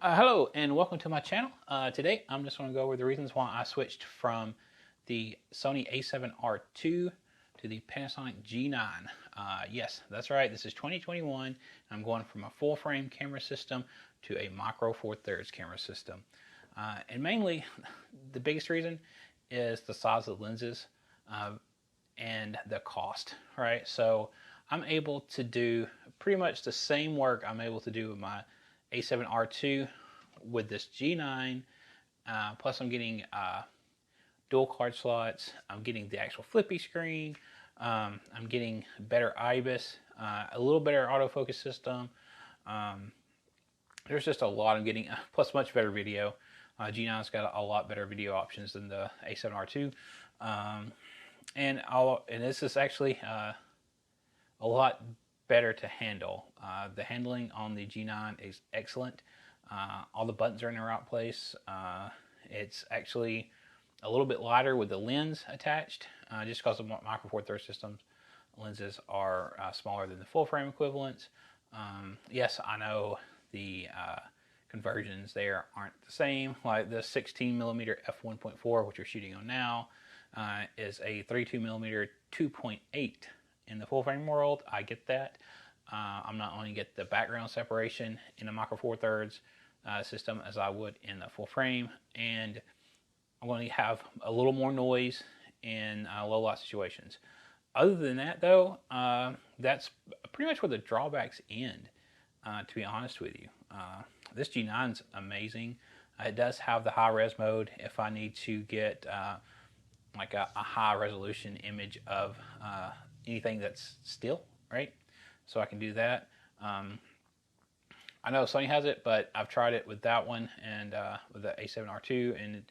Hello and welcome to my channel. Today I'm just going to go over the reasons why I switched from the Sony a7R II to the Panasonic G9. Yes, that's right, this is 2021. I'm going from a full frame camera system to a micro four thirds camera system. And mainly the biggest reason is the size of the lenses and the cost, right? So I'm able to do pretty much the same work I'm able to do with my a7R II with this G9. Plus I'm getting dual card slots. I'm getting the actual flippy screen. I'm getting better IBIS, a little better autofocus system. There's just a lot I'm getting, plus much better video. G9's got a lot better video options than the a7R II. And this is actually a lot better to handle. The handling on the G9 is excellent. All the buttons are in the right place. It's actually a little bit lighter with the lens attached, just because the micro four thirds systems lenses are smaller than the full frame equivalents. Yes, I know the conversions there aren't the same. Like the 16mm f1.4, which you're shooting on now, is a 32mm 2.8. In the full frame world, I get that. I'm not only get the background separation in the micro four thirds system as I would in the full frame, and I'm going to have a little more noise in low light situations. Other than that, though, that's pretty much where the drawbacks end. To be honest with you, this G9's amazing. It does have the high res mode if I need to get like a high resolution image of anything that's still, right? So I can do that. I know Sony has it, but I've tried it with that one and with the a7R II,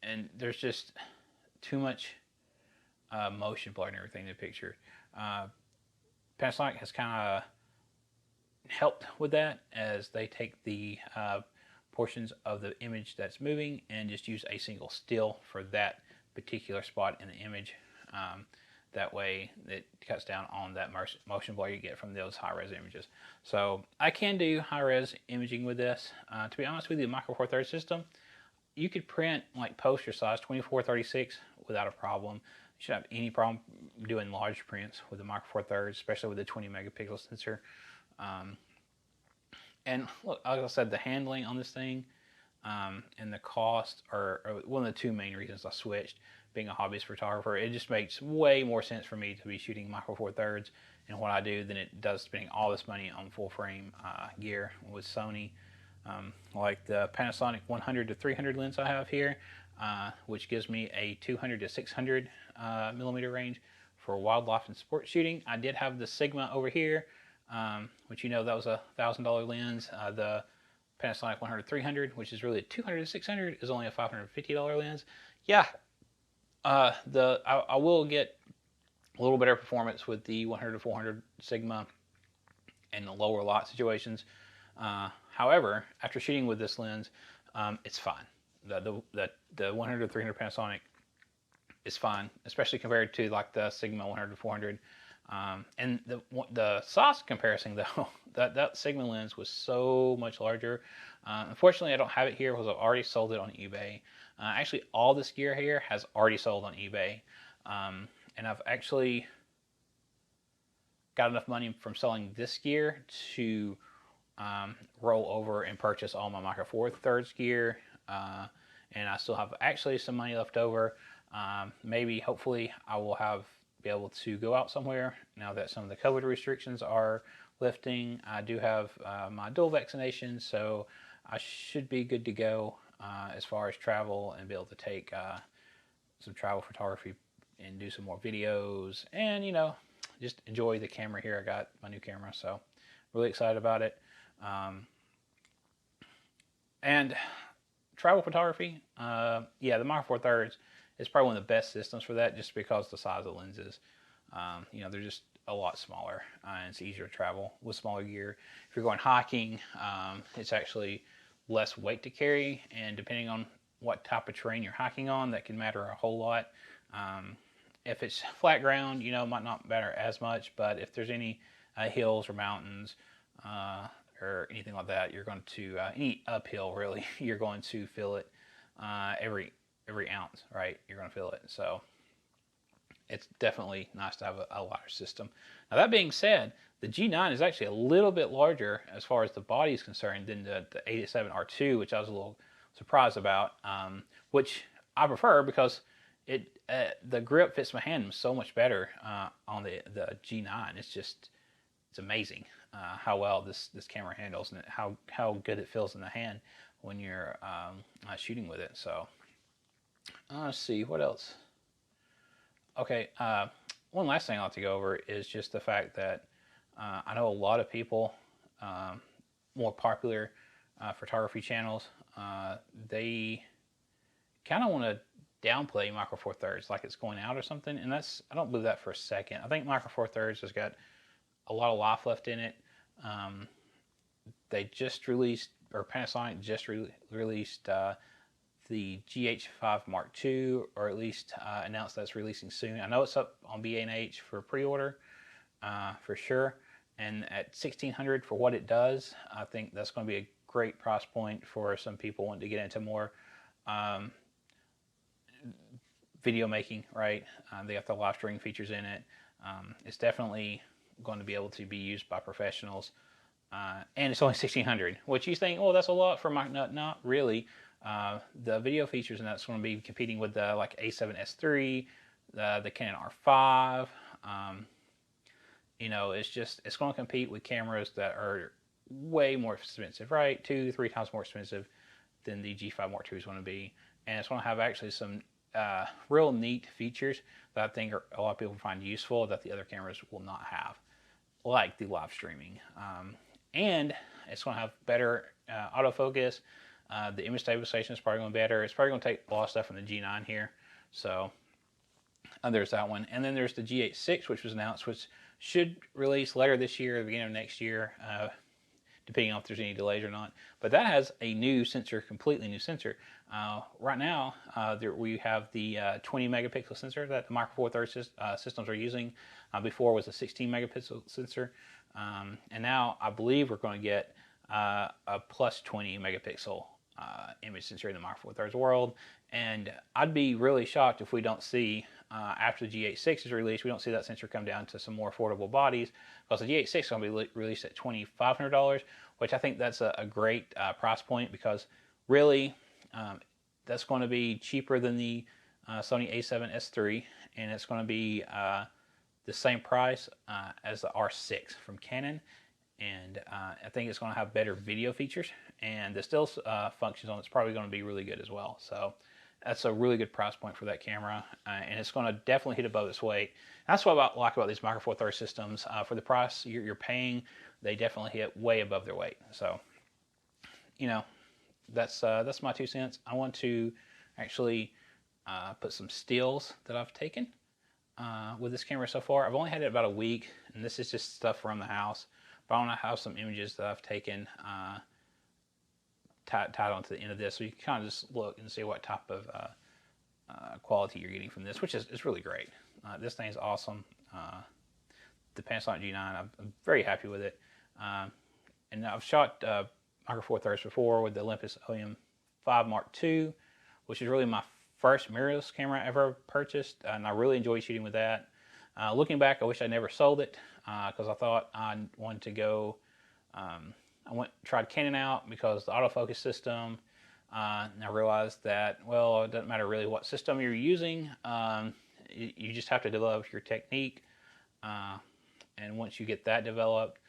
and there's just too much motion blur and everything in the picture. Panasonic has kind of helped with that, as they take the portions of the image that's moving and just use a single still for that particular spot in the image. That way it cuts down on that motion blur you get from those high-res images. So I can do high-res imaging with this. To be honest with you, the micro four thirds system, you could print like poster size 24-36 without a problem. You shouldn't have any problem doing large prints with the micro four thirds, especially with the 20 megapixel sensor. And look, like I said, the handling on this thing and the cost are one of the two main reasons I switched. Being a hobbyist photographer, it just makes way more sense for me to be shooting micro four thirds and what I do than it does spending all this money on full frame gear with Sony. Like the Panasonic 100-300 lens I have here, which gives me a 200-600 millimeter range for wildlife and sport shooting. I did have the Sigma over here, which that was a $1,000 lens. The Panasonic 100-300, which is really a 200-600, is only a $550 lens. Yeah. I will get a little better performance with the 100-400 Sigma in the lower light situations. However, after shooting with this lens, it's fine. The 100-300 Panasonic is fine, especially compared to like the Sigma 100-400. And the size comparison though, that Sigma lens was so much larger. Unfortunately, I don't have it here because I've already sold it on eBay. Actually, all this gear here has already sold on eBay. And I've actually got enough money from selling this gear to roll over and purchase all my micro four thirds gear. And I still have actually some money left over. Maybe, hopefully, I will be able to go out somewhere now that some of the COVID restrictions are lifting. I do have my dual vaccination, so I should be good to go as far as travel and be able to take some travel photography and do some more videos and just enjoy the camera here. I got my new camera, so really excited about it. And travel photography, yeah, the micro four thirds is probably one of the best systems for that, just because the size of the lenses. They're just a lot smaller, and it's easier to travel with smaller gear. If you're going hiking, it's actually less weight to carry, and depending on what type of terrain you're hiking on, that can matter a whole lot. If it's flat ground, it might not matter as much, but if there's any hills or mountains or anything like that, you're going to any uphill really, you're going to feel it every ounce, right? You're going to feel it. So it's definitely nice to have a lighter system. Now that being said, the G9 is actually a little bit larger as far as the body is concerned than the 87R2, which I was a little surprised about, which I prefer because the grip fits my hand so much better on the G9. It's amazing how well this camera handles and how good it feels in the hand when you're shooting with it. So let's see what else. Okay, one last thing I'll have to go over is just the fact that I know a lot of people, more popular photography channels, they kind of want to downplay Micro Four Thirds like it's going out or something, and I don't believe that for a second. I think Micro Four Thirds has got a lot of life left in it. They just released, or Panasonic just released the GH5 Mark II, or at least announced that's releasing soon. I know it's up on B&H for pre-order for sure, and at $1,600 for what it does, I think that's going to be a great price point for some people wanting to get into more video making, right? They got the live streaming features in it. It's definitely going to be able to be used by professionals, and it's only $1,600, which you think, oh, that's a lot for my, not really. The video features, and that's going to be competing with the like A7S III, the Canon R5. You know, it's going to compete with cameras that are way more expensive, right? 2-3 times more expensive than the G5 Mark II is going to be, and it's going to have actually some real neat features that I think a lot of people find useful that the other cameras will not have, like the live streaming. And it's going to have better autofocus. The image stabilization is probably going to be better. It's probably going to take a lot of stuff from the G9 here. So there's that one. And then there's the GH6, which was announced, which should release later this year or the beginning of next year, depending on if there's any delays or not. But that has a new sensor, completely new sensor. Right now, we have the 20 megapixel sensor that the Micro Four Thirds systems are using. Before was a 16 megapixel sensor. And now I believe we're going to get a plus 20 megapixel image sensor in the Micro Four Thirds world. And I'd be really shocked if we don't see, after the GH6 is released, we don't see that sensor come down to some more affordable bodies, because the GH6 is going to be released at $2,500, which I think that's a great price point, because really that's going to be cheaper than the Sony A7S III, and it's going to be the same price as the R6 from Canon. And I think it's going to have better video features, and the still functions on it's probably going to be really good as well. So that's a really good price point for that camera, and it's going to definitely hit above its weight. That's what I like about these Micro Four Thirds systems. For the price you're paying, they definitely hit way above their weight. So, you know, that's my 2 cents. I want to actually put some stills that I've taken with this camera so far. I've only had it about a week, and this is just stuff around the house. But I want to have some images that I've taken tied onto the end of this, so you can kind of just look and see what type of quality you're getting from this, which is really great. This thing is awesome. The Panasonic G9, I'm very happy with it. And I've shot Micro Four Thirds before with the Olympus OEM5 Mark II, which is really my first mirrorless camera I ever purchased, and I really enjoyed shooting with that. Looking back, I wish I never sold it, because I thought I wanted to go. Tried Canon out because the autofocus system, and I realized that, well, it doesn't matter really what system you're using. You just have to develop your technique, and once you get that developed,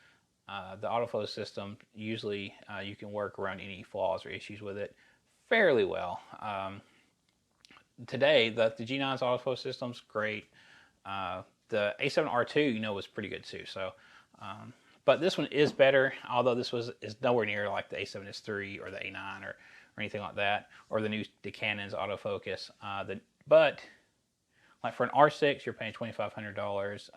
the autofocus system, usually you can work around any flaws or issues with it fairly well. Today, the G9's autofocus system's great. The A7R2, you know, was pretty good too. So, but this one is better, although this is nowhere near like the A7S III or the A9 or anything like that, or the Canon's autofocus. But like for an R6, you're paying $2,500.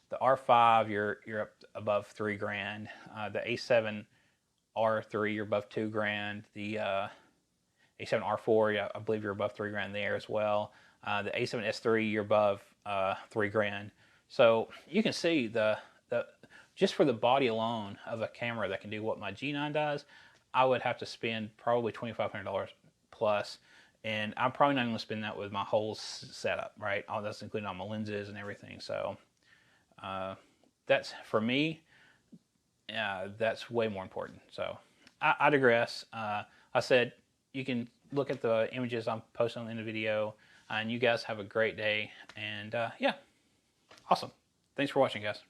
The R5, you're up above $3,000. The A7R3, you're above $2,000. The A7R4, yeah, I believe you're above $3,000 there as well. The A7S III, you're above $3,000. So you can see just for the body alone of a camera that can do what my G9 does, I would have to spend probably $2,500 plus, and I'm probably not going to spend that with my whole setup, right? All that's including all my lenses and everything. So that's, for me, that's way more important. So I digress. I said you can look at the images I'm posting in the video, and you guys have a great day. And yeah, awesome. Thanks for watching, guys.